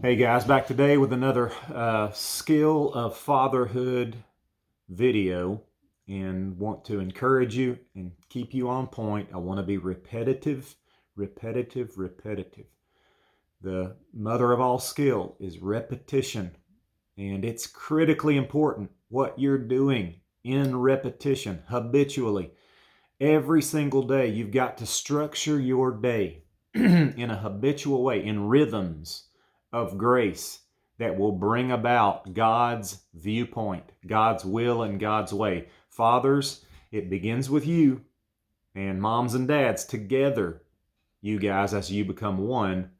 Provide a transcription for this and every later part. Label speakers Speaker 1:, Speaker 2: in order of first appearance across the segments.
Speaker 1: Hey guys, back today with another skill of fatherhood video, and want to encourage you and keep you on point. I want to be repetitive, repetitive, repetitive. The mother of all skill is repetition, and it's critically important what you're doing in repetition, habitually. Every single day, you've got to structure your day in a habitual way, in rhythms of grace that will bring about God's viewpoint, God's will, and God's way. Fathers, it begins with you, and moms and dads together, you guys, as you become one,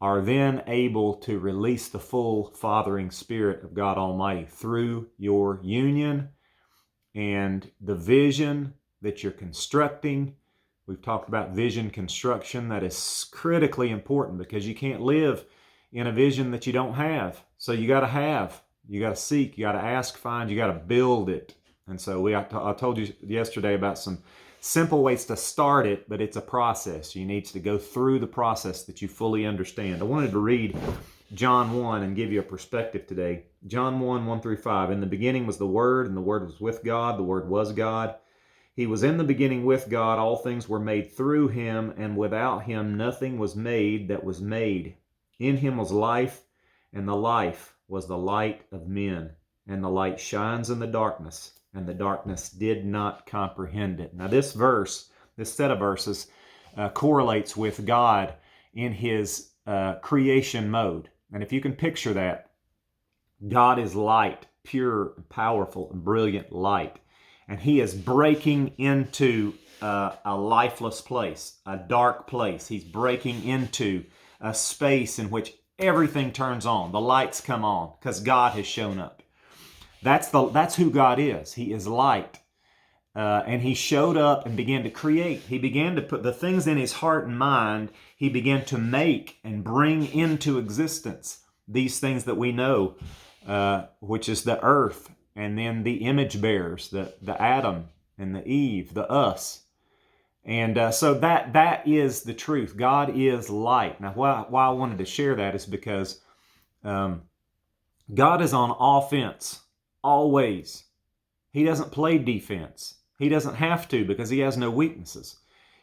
Speaker 1: are then able to release the full fathering spirit of God Almighty through your union and the vision that you're constructing. We've talked about vision construction. That is critically important because you can't live in a vision that you don't have. So you got to have, you got to seek, you got to ask, find, you got to build it. And so I told you yesterday about some simple ways to start it, but it's a process. You need to go through the process that you fully understand. I wanted to read John 1 and give you a perspective today. John 1, 1 through 5. In the beginning was the Word, and the Word was with God. The Word was God. He was in the beginning with God. All things were made through him, and without him nothing was made that was made. In him was life, and the life was the light of men. And the light shines in the darkness, and the darkness did not comprehend it. Now this verse, this set of verses, correlates with God in his creation mode. And if you can picture that, God is light, pure, powerful, and brilliant light. And he is breaking into a lifeless place, a dark place. He's breaking into a space in which everything turns on. The lights come on because God has shown up. That's who God is. He is light. And he showed up and began to create. He began to put the things in his heart and mind. He began to make and bring into existence these things that we know, which is the earth, and then the image bearers, the Adam and the Eve, the us. And so that is the truth. God is light. Now, why I wanted to share that is because God is on offense always. He doesn't play defense. He doesn't have to because he has no weaknesses.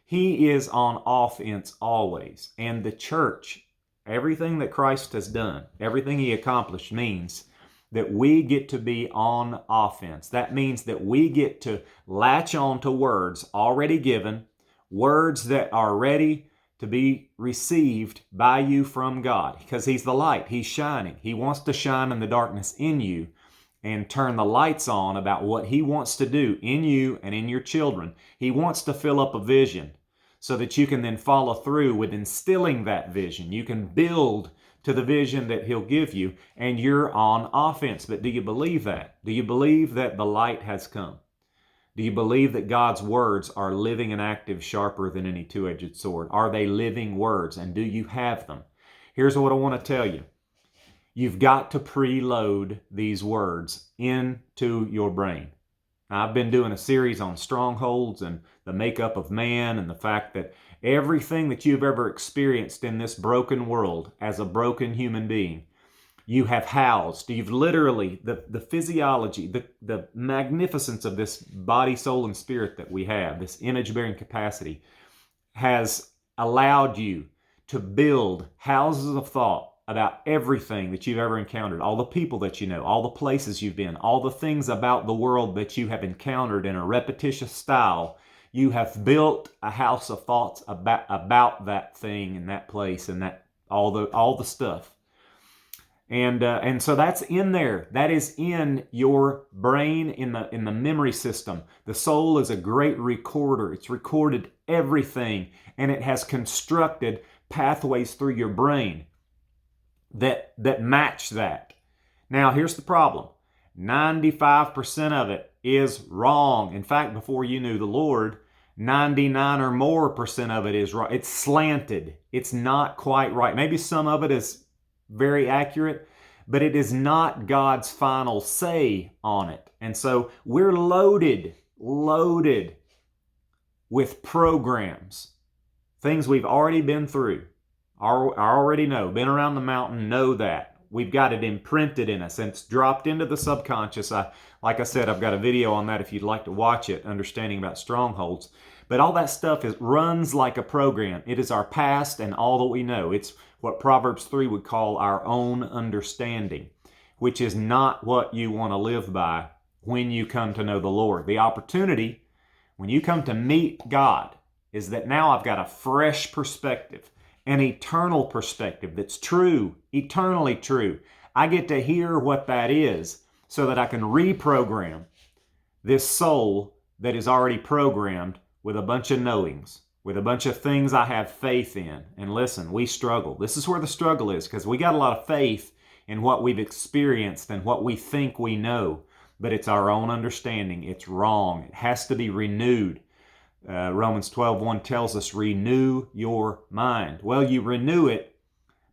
Speaker 1: He is on offense always. And the church, everything that Christ has done, everything he accomplished means that we get to be on offense. That means that we get to latch on to words already given, words that are ready to be received by you from God, because he's the light. He's shining. He wants to shine in the darkness in you and turn the lights on about what he wants to do in you and in your children. He wants to fill up a vision so that you can then follow through with instilling that vision. You can build to the vision that he'll give you, and you're on offense. But do you believe that? Do you believe that the light has come? Do you believe that God's words are living and active, sharper than any two-edged sword? Are they living words, and do you have them? Here's what I want to tell you. You've got to preload these words into your brain. Now, I've been doing a series on strongholds and the makeup of man, and the fact that everything that you've ever experienced in this broken world as a broken human being, you have housed. You've literally, the physiology, the magnificence of this body, soul, and spirit that we have, this image-bearing capacity, has allowed you to build houses of thought about everything that you've ever encountered, all the people that you know, all the places you've been, all the things about the world that you have encountered in a repetitious style. You have built a house of thoughts about that thing and that place and that all the stuff. And so that's in there. That is in your brain, in the memory system. The soul is a great recorder. It's recorded everything, and it has constructed pathways through your brain that match that. Now, here's the problem. 95% of it is wrong. In fact, before you knew the Lord, 99 or more percent of it is wrong. It's slanted. It's not quite right. Maybe some of it is very accurate, but it is not God's final say on it. And so we're loaded with programs, things we've already been through, I already know. Been around the mountain, know that. We've got it imprinted in us, and it's dropped into the subconscious. Like I said, I've got a video on that if you'd like to watch it, understanding about strongholds. But all that stuff runs like a program. It is our past and all that we know. It's what Proverbs 3 would call our own understanding, which is not what you want to live by when you come to know the Lord. The opportunity, when you come to meet God, is that now I've got a fresh perspective, an eternal perspective that's true, eternally true. I get to hear what that is so that I can reprogram this soul that is already programmed with a bunch of knowings, with a bunch of things I have faith in. And listen, we struggle. This is where the struggle is, because we got a lot of faith in what we've experienced and what we think we know, but it's our own understanding. It's wrong. It has to be renewed. Romans 12:1 tells us, renew your mind. Well, you renew it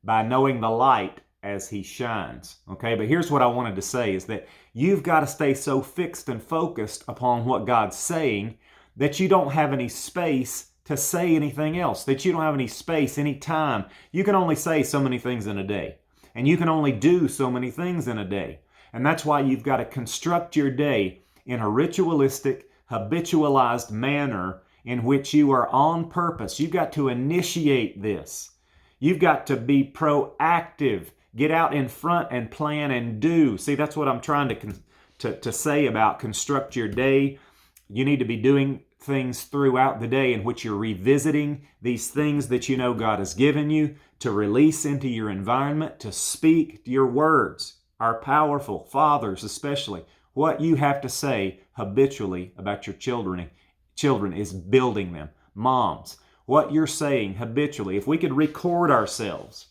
Speaker 1: by knowing the light as he shines. Okay, but here's what I wanted to say is that you've got to stay so fixed and focused upon what God's saying that you don't have any space to say anything else, that you don't have any space, any time. You can only say so many things in a day, and you can only do so many things in a day. And that's why you've got to construct your day in a ritualistic, habitualized manner in which you are on purpose. You've got to initiate this. You've got to be proactive. Get out in front and plan and do. See, that's what I'm trying to say about construct your day. You need to be doing things throughout the day in which you're revisiting these things that you know God has given you to release into your environment, to speak. Your words are powerful. Fathers especially. What you have to say habitually about your children is building them. Moms, what you're saying habitually. If we could record ourselves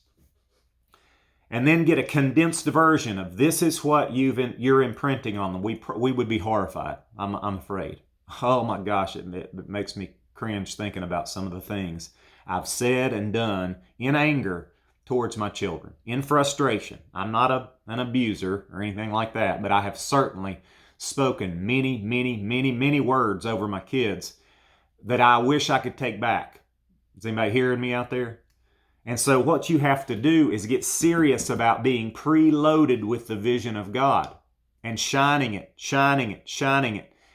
Speaker 1: and then get a condensed version of this is what you're imprinting on them, we would be horrified. I'm afraid. Oh my gosh, it makes me cringe thinking about some of the things I've said and done in anger towards my children, in frustration. I'm not an abuser or anything like that, but I have certainly spoken many words over my kids that I wish I could take back. Is anybody hearing me out there? And so what you have to do is get serious about being preloaded with the vision of God and shining it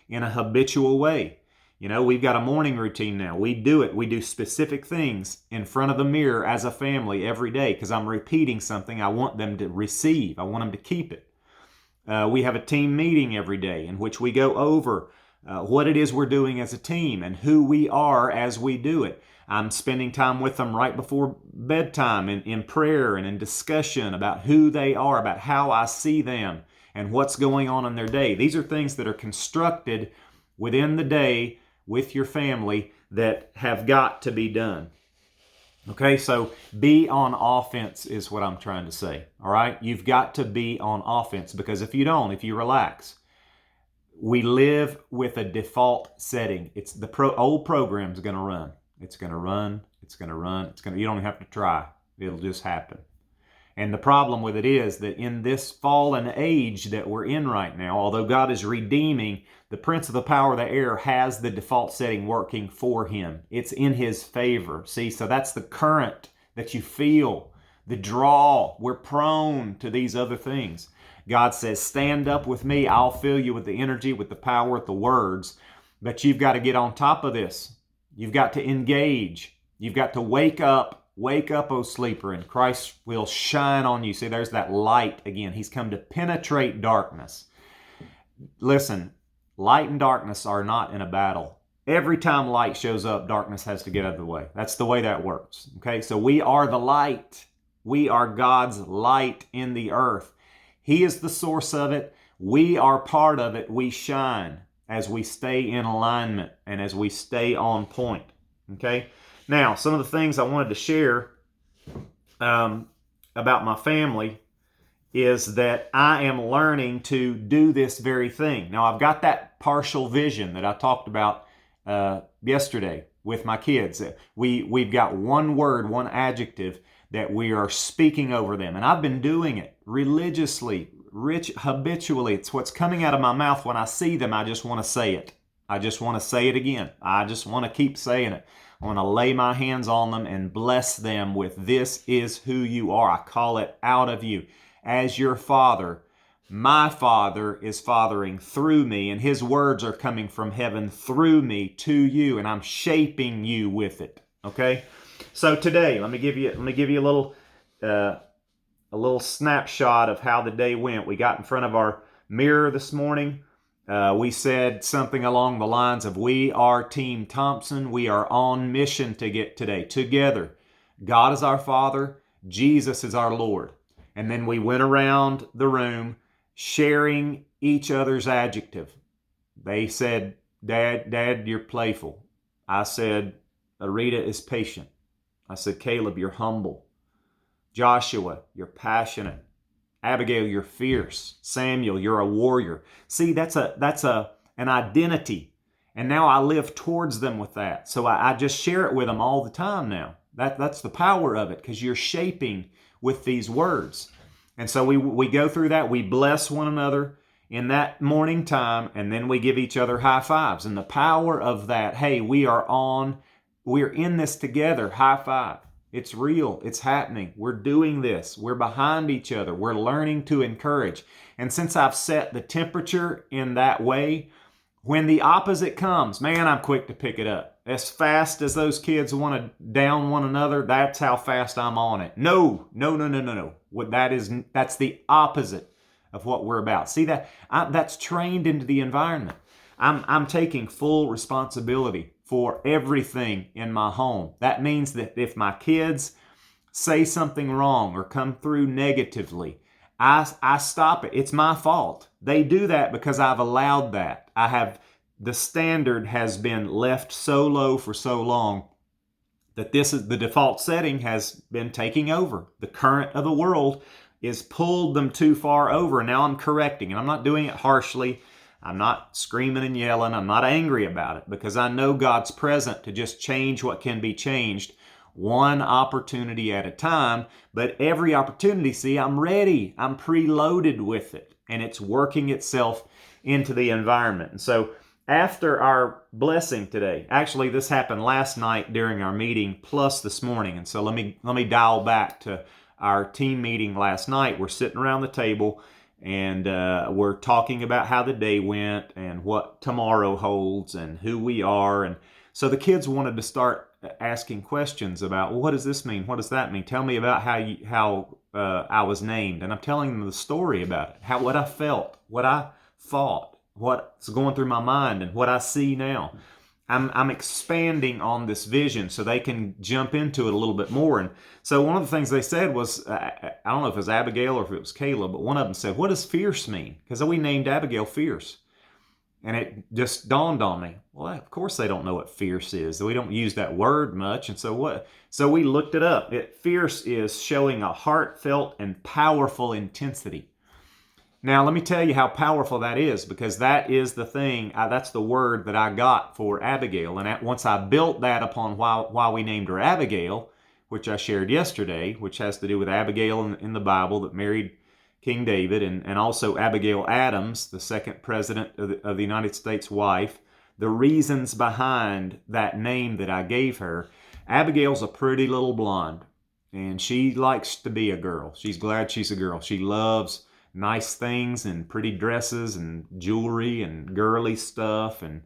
Speaker 1: in a habitual way. You know, we've got a morning routine now. We do it. We do specific things in front of the mirror as a family every day because I'm repeating something I want them to receive. I want them to keep it. We have a team meeting every day in which we go over what it is we're doing as a team and who we are as we do it. I'm spending time with them right before bedtime in prayer and in discussion about who they are, about how I see them and what's going on in their day. These are things that are constructed within the day with your family that have got to be done. Okay, so be on offense is what I'm trying to say. All right, you've got to be on offense because if you don't, if you relax, we live with a default setting. It's the old program's going to run. It's going to run. You don't have to try. It'll just happen. And the problem with it is that in this fallen age that we're in right now, although God is redeeming, the prince of the power of the air has the default setting working for him. It's in his favor. See, so that's the current that you feel, the draw. We're prone to these other things. God says, stand up with me. I'll fill you with the energy, with the power, with the words. But you've got to get on top of this. You've got to engage. You've got to wake up. Wake up, O sleeper, and Christ will shine on you. See, there's that light again. He's come to penetrate darkness. Listen, light and darkness are not in a battle. Every time light shows up, darkness has to get out of the way. That's the way that works. Okay, so we are the light. We are God's light in the earth. He is the source of it. We are part of it. We shine as we stay in alignment and as we stay on point. Okay? Now, some of the things I wanted to share about my family is that I am learning to do this very thing. Now, I've got that partial vision that I talked about yesterday with my kids. We've got one word, one adjective that we are speaking over them. And I've been doing it religiously, habitually. It's what's coming out of my mouth when I see them. I just want to say it. I just want to say it again. I just want to keep saying it. I want to lay my hands on them and bless them with, this is who you are. I call it out of you. As your Father, my Father is fathering through me, and His words are coming from heaven through me to you, and I'm shaping you with it. Okay? So today, let me give you a little snapshot of how the day went. We got in front of our mirror this morning. We said something along the lines of, we are Team Thompson. We are on mission to get today together. God is our Father. Jesus is our Lord. And then we went around the room sharing each other's adjective. They said, Dad, you're playful. I said, Arita is patient. I said, Caleb, you're humble. Joshua, you're passionate. Abigail, you're fierce. Samuel, you're a warrior. See, that's an identity. And now I live towards them with that. So I just share it with them all the time now. That's the power of it, because you're shaping with these words. And so we go through that. We bless one another in that morning time, and then we give each other high fives. And the power of that, hey, we're in this together, high five. It's real. It's happening. We're doing this. We're behind each other. We're learning to encourage. And since I've set the temperature in that way, when the opposite comes, man, I'm quick to pick it up. As fast as those kids want to down one another, that's how fast I'm on it. No. That's the opposite of what we're about. See that? That's trained into the environment. I'm taking full responsibility for everything in my home. That means that if my kids say something wrong or come through negatively, I stop it. It's my fault. They do that because I've allowed that. The standard has been left so low for so long that the default setting has been taking over. The current of the world is pulled them too far over. And now I'm correcting, and I'm not doing it harshly. I'm not screaming and yelling. I'm not angry about it, because I know God's present to just change what can be changed one opportunity at a time. But every opportunity, see, I'm ready. I'm preloaded with it, and it's working itself into the environment. And so after our blessing today, actually this happened last night during our meeting plus this morning. And so let me dial back to our team meeting last night. We're sitting around the table, and we're talking about how the day went and what tomorrow holds and who we are. And so the kids wanted to start asking questions about, well, what does this mean? What does that mean? Tell me about how I was named. And I'm telling them the story about it, what I felt, what I thought, what's going through my mind, and what I see now. I'm expanding on this vision so they can jump into it a little bit more. And so one of the things they said was, I don't know if it was Abigail or if it was Caleb, but one of them said, what does fierce mean? Because we named Abigail Fierce. And it just dawned on me, well, of course they don't know what fierce is. We don't use that word much. And so what? So we looked it up. Fierce is showing a heartfelt and powerful intensity. Now, let me tell you how powerful that is, because that is the thing, that's the word that I got for Abigail. And once I built that upon why we named her Abigail, which I shared yesterday, which has to do with Abigail in the Bible that married King David, and also Abigail Adams, the second president of the United States wife, the reasons behind that name that I gave her. Abigail's a pretty little blonde, and she likes to be a girl. She's glad she's a girl. She loves nice things and pretty dresses and jewelry and girly stuff. And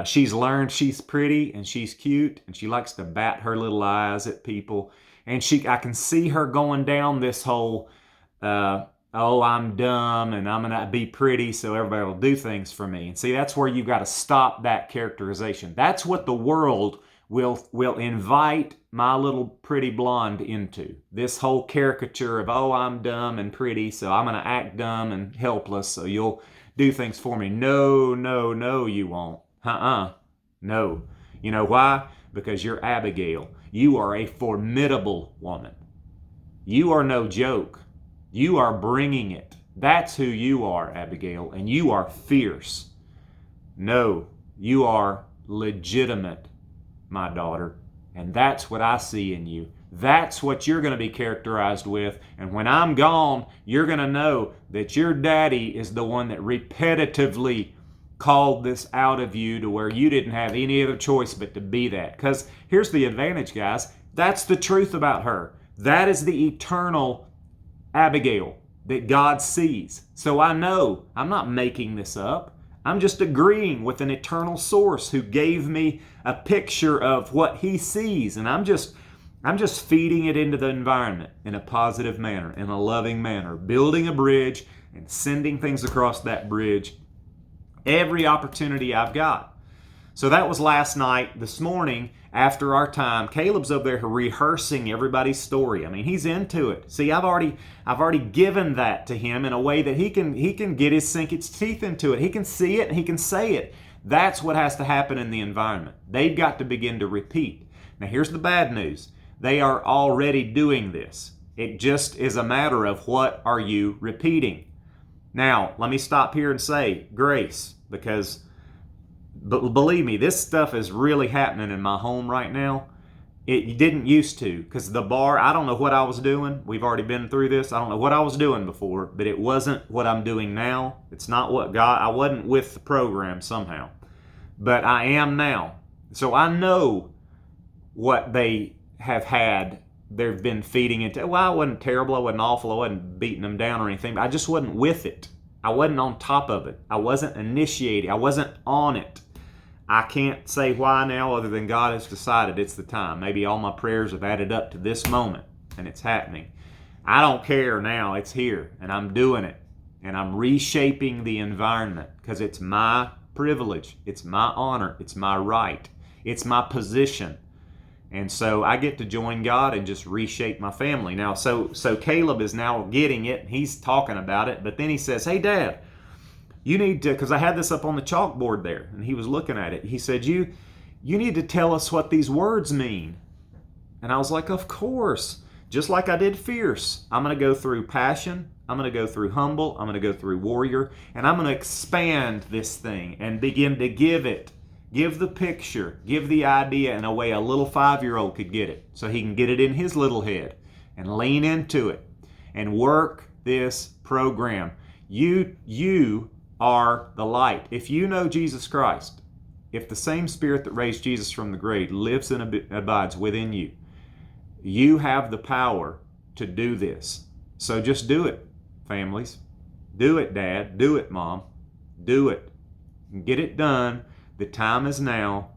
Speaker 1: she's learned she's pretty and she's cute, and she likes to bat her little eyes at people. And I can see her going down this whole, oh, I'm dumb and I'm going to be pretty so everybody will do things for me. And see, that's where you've got to stop that characterization. That's what the world will invite my little pretty blonde into. This whole caricature of, oh, I'm dumb and pretty, so I'm going to act dumb and helpless so you'll do things for me. No, you won't. No. You know why? Because you're Abigail. You are a formidable woman. You are no joke. You are bringing it. That's who you are, Abigail, and you are fierce. No, you are legitimate, my daughter, and that's what I see in you. That's what you're going to be characterized with, and when I'm gone, you're going to know that your daddy is the one that repetitively called this out of you to where you didn't have any other choice but to be that. Because here's the advantage, guys. That's the truth about her. That is the eternal Abigail that God sees. So I know I'm not making this up. I'm just agreeing with an eternal source who gave me a picture of what he sees. And I'm just feeding it into the environment in a positive manner, in a loving manner, building a bridge and sending things across that bridge every opportunity I've got. So that was last night. This morning, after our time, Caleb's over there rehearsing everybody's story. I mean, he's into it. See, I've already given that to him in a way that he can sink his teeth into it. He can see it and he can say it. That's what has to happen in the environment. They've got to begin to repeat. Now, here's the bad news. They are already doing this. It just is a matter of what are you repeating. Now, let me stop here and say grace, because believe me, this stuff is really happening in my home right now. It didn't used to, because the bar, I don't know what I was doing. We've already been through this. I don't know what I was doing before, but it wasn't what I'm doing now. It's not what God, I wasn't with the program somehow, but I am now. So I know what they have had. They've been feeding into. Well, I wasn't terrible. I wasn't awful. I wasn't beating them down or anything. But I just wasn't with it. I wasn't on top of it. I wasn't initiating. I wasn't on it. I can't say why now other than God has decided it's the time. Maybe all my prayers have added up to this moment and it's happening. I don't care now. It's here and I'm doing it. And I'm reshaping the environment because it's my privilege. It's my honor. It's my right. It's my position. And so I get to join God and just reshape my family. Now, so Caleb is now getting it. He's talking about it. But then he says, hey, Dad, you need to, because I had this up on the chalkboard there, and he was looking at it. He said, you need to tell us what these words mean. And I was like, of course. Just like I did fierce. I'm going to go through passion. I'm going to go through humble. I'm going to go through warrior. And I'm going to expand this thing and begin to give the picture, give the idea in a way a little 5-year-old could get it. So he can get it in his little head and lean into it and work this program. You are the light. If you know Jesus Christ, if the same Spirit that raised Jesus from the grave lives and abides within you, you have the power to do this. So just do it, families. Do it, Dad. Do it, Mom. Do it. Get it done. The time is now.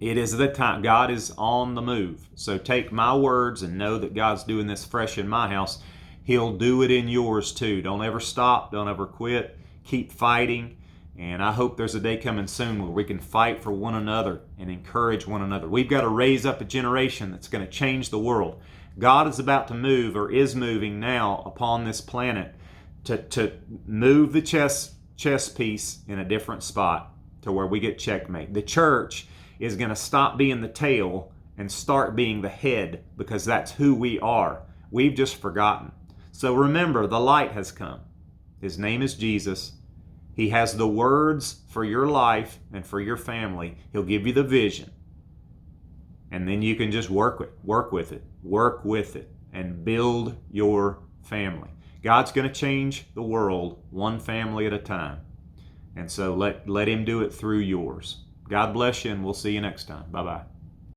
Speaker 1: It is the time. God is on the move. So take my words and know that God's doing this fresh in my house. He'll do it in yours too. Don't ever stop. Don't ever quit. Keep fighting. And I hope there's a day coming soon where we can fight for one another and encourage one another. We've got to raise up a generation that's going to change the world. God is about to move, or is moving now upon this planet to move the chess piece in a different spot to where we get checkmate. The church is going to stop being the tail and start being the head, because that's who we are. We've just forgotten. So remember, the light has come. His name is Jesus. He has the words for your life and for your family. He'll give you the vision. And then you can just work with it, and build your family. God's going to change the world one family at a time. And so let him do it through yours. God bless you, and we'll see you next time. Bye-bye.